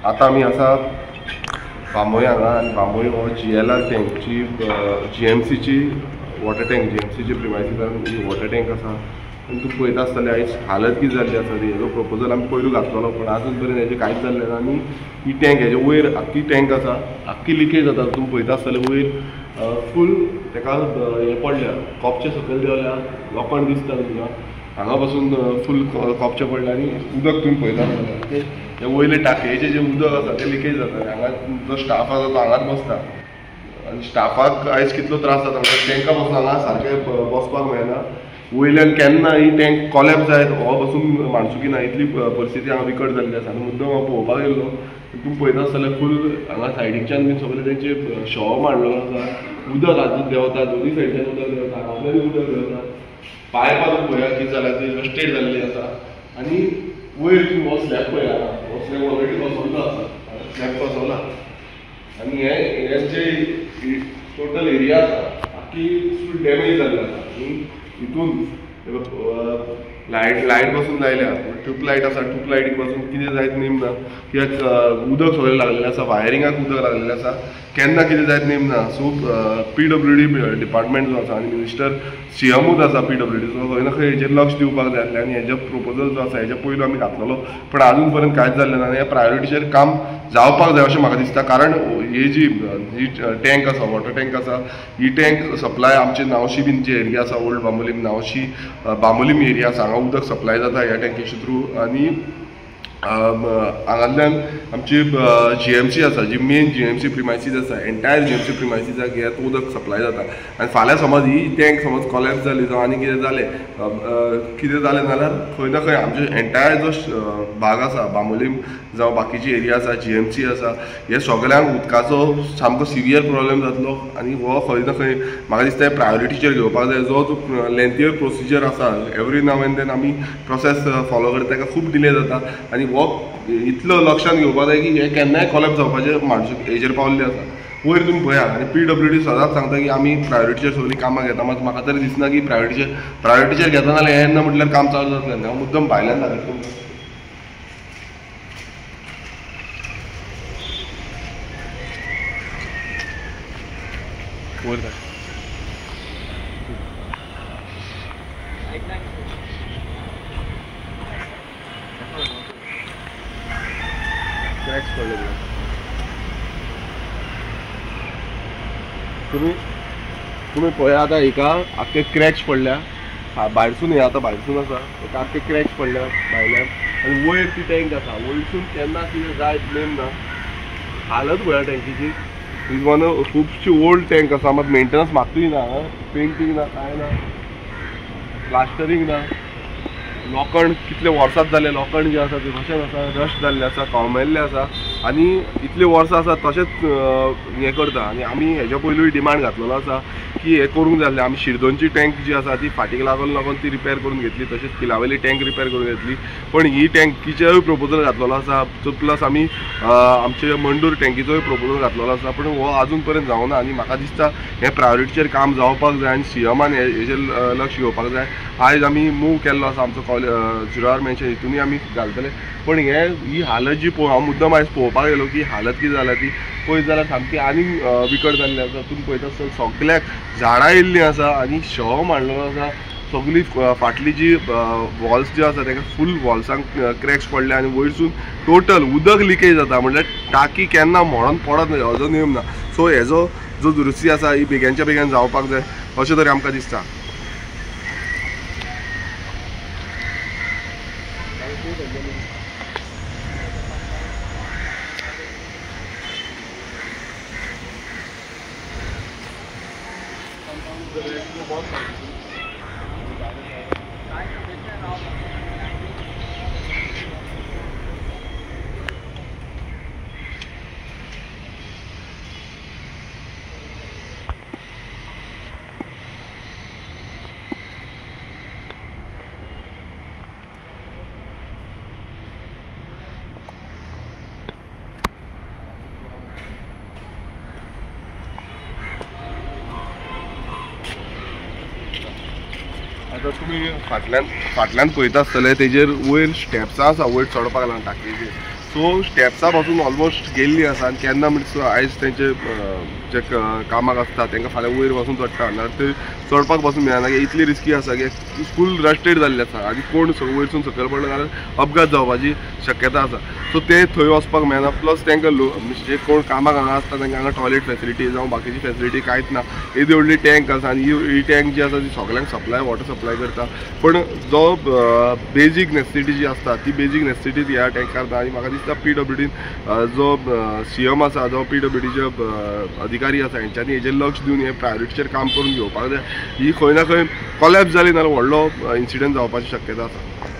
आतां आमी आसा बांबोळे हांगा आनी बांबोळे हो GLR टँकची GMCची वॉटर टँक GMCची प्रिमायसिसान ही वॉटर टँक आसा आनी तूं पळयता आसतलें आयज हालत कितें जाल्ली आसा ती हेजो प्रपोजल आमी पयलू घातलेलो पण आजून पर्यंत हेजें कांयच जाल्लें ना आनी ही टँक हेजे वयर आख्खी टँक आसा आख्खी लिकेज जाता तुमी पळयता आसतलें वयर फूल तेका हें पडल्या कॉपचे सकयल देवल्या लोखंड दिसता तुमकां हांगा पासून फूल कॉपचे पडल्या आनी उदक तुमी पळयता आसतलें हे वयले टाकयेचें जें उदक आसा तें लिकेज जाता हांगा जो स्टाफ आसा तो हांगाच बसता आनी स्टाफाक आयज कितलो त्रास जाता म्हणजे टँका पासून हांगा सारकें बसपाक मेळना वयल्यान केन्ना ही टँक कॉलॅप जायत हो बसून मानसुकी ना इतली परिस्थिती हांगा विकट जाल्ली आसा आनी मुद्दम हांव पळोवपाक येयल्लो तुमी पळयता आसतलें फूल हांगा सायडीच्यान बीन सगळे तेंचे शव मांडलेलो आसा उदक आजून देंवता दोनी सायडीच्यान उदक देंवता हांगासल्यानूय उदक देंवता पायपां तुमी पळयात कितें जाल्यार ती रस्टेड जाल्ली आसा आनी वयर तुमी हो स्लॅब पळयात हो स्लॅब ऑलरेडी बसवल्लो आसा स्लॅब बसवला आनी हे जे टोटल एरिया आसा आख्खी फूल डॅमेज जाल्ली आसा आनी हितून लायट बसून लायल्या ट्यूबलायट आसा ट्यूबलायटीक पासून कितें जायत नेम ना कित्याक उदक सगळें लागलेलें आसा वायरिंगाक उदक लागलेलें आसा केन्ना कितें जायत नेम ना सो PWD डिपार्टमेंट जो आसा आनी मिनिस्टर CMूच आसा PWDचो खंय ना खंय हेजेर लक्ष दिवपाक जाय आसलें आनी हेजे प्रपोजल जो आसा हेजे पयलू आमी घातलेलो पण आजून पर्यंत कांयच जाल्लें ना आनी ह्या प्रायोरिटीचेर काम जावपाक जाय अशें म्हाका दिसता कारण ही जी टँक आसा वॉटर टँक आसा ही टँक सप्लाय आमचे नावशी बीन जे एरिया आसा ओल्ड बांबोलीम नावशी बांबोलीम एरिया आसा हांगा उदक सप्लाय जाता ह्या टँकेचे थ्रू आनी हांगांतल्यान आमची GMC आसा जी मेन GMC प्रिमायसीस आसा एंटायर GMC प्रिमायसिसाक हे उदक सप्लाय जाता आनी फाल्यां समज ही टँक समज कॉलॅप्स जाली जावं आनी कितें जालें जाल्यार खंय ना खंय आमचे एंटायर जो भाग आसा बांबोलीम जावं बाकीची एरिया आसा GMC आसा हे सगळ्यांक उदकाचो सामको सिवियर प्रॉब्लेम जातलो आनी हो खंय ना खंय म्हाका दिसता हे प्रायोरिटीचेर घेवपाक जाय जो लेंथियर प्रोसिजर आसा एवरी नाव एंड देन आमी प्रोसेस फॉलो करता ताका खूब डिले जाता आनी हो इतलो लक्षांत घेवपाक जाय की हे केन्नाय कॉलॅप्स जावपाचे मानसूक हेजेर पावल्ले आसा वयर तुमी पळयात आनी PWD सदांच सांगता की आमी प्रायोरिटीचेर सगळीं कामां घेता मात म्हाका तरी दिसना की प्रायोरिटीचेर घेता जाल्यार हे येन्ना म्हटल्यार काम चालू जातलें हांव मुद्दम भायल्यान सांगता तुमकां वयर क्रॅक्स पडले तुम्ही पळया आतां हिका आख्खे क्रॅक्स पडल्या भायरसून हे आतां भायरसून आसा ताका आख्खे क्रॅक्स पडल्या भायल्यान आनी वयर ती टँक आसा वयरसून केन्ना कितें जायत नेम ना हालत पळया टँकीची इज वन खुबशी ओल्ड टँक आसा मात मेंटेनन्स मात्तूय ना पेंटींग ना कांय ना प्लास्टरींग ना लोखंड कितले वर्सां जाले लोखंड जे आसा ते तशेंच आसा रस्ट जाल्ले आसा कळमेल्ले आसा आनी इतले वर्सां आसा तशेंच हें करता आनी आमी हेज्या पयलूय डिमांड घातलेलो आसा की हे करूंक जाय आसलें आमी शिरदोनची टँक जी आसा ती फाटीक लागून ती रिपेर करून घेतली तशेंच किलावेली टँक रिपेर करून घेतली पण ही टँकीचेय प्रपोजल घातलेलो आसा प्लस आमी आमचे मंडूर टँकीचोय प्रपोजल घातलेलो आसा पण हो आजून पर्यंत जावना आनी म्हाका दिसता हें प्रायोरिटीचेर काम जावपाक जाय आनी CMान हेजेर लक्ष घेवपाक जाय आयज आमी मूव केल्लो आसा आमचो 0 आवर मेन्शन हितूनय आमी घालतले पण ही हालत जी हांव मुद्दम आयज पळोवपाक गेलो की हालत कितें जाल्या ती पळयत जाल्यार सामकी आनी विकट जाल्ली आसा तुमी पळयता आसतना सगळ्याक झाडां येयल्लीं आसा आनी शव मांडलेलो आसा सगळी फाटली जी वॉल्स जे आसा ताका फूल वॉल्सांक क्रॅक्स पडल्या आनी वयरसून टोटल उदक लिकेज जाता म्हणल्यार टाकी केन्ना मोडोन पडत ना हाजो नेम ना सो हेजो जो दुरुस्ती आसा ही बेग्यानच्या बेगीन जावपाक जाय अशें तरी आमकां दिसता आतां तुमी फाटल्यान पळयता आसतले तेजेर वयर स्टेप्सां आसा वयर चडपाक लागून टाकयेचेर सो स्टेप्सा पासून ऑलमोस्ट गेल्ली आसा आनी केन्ना म्हणजे आयज तेंचे जे कामाक आसता तांकां फाल्यां वयर वचून चडटा जाल्यार ते चडपाक पासून मेळना इतली रिस्की आसा की फूल रस्टेड जाल्ले आसा आनी कोण वयरसून सकयल पडलो जाल्यार अपघात जावपाची शक्यता आसा सो ते थंय वचपाक मेळना प्लस तांकां म्हणजे कोण कामाक हांगा आसता तांकां हांगा टॉयलेट फॅसिलिटी जावं बाकीची फॅसिलिटी कांयच ना येदी व्हडली टँक आसा आनी ही टँक जी आसा ती सगळ्यांक सप्लाय वॉटर सप्लाय करता पण जो बेजीक नेसेसिटी जी आसता ती बेजीक नेसेसिटी ह्या टँकार ना आनी म्हाका दिसता PWDन जो CM आसा जो PWDचे अधिकारी आसा हेंच्यांनी हेजेर लक्ष दिवन हे प्रायोरिटीचेर काम करून घेवपाक जाय ही खंय ना खंय कॉलॅप्स जाली नाल्यार व्हडलो इन्सिडंट जावपाची शक्यता आसा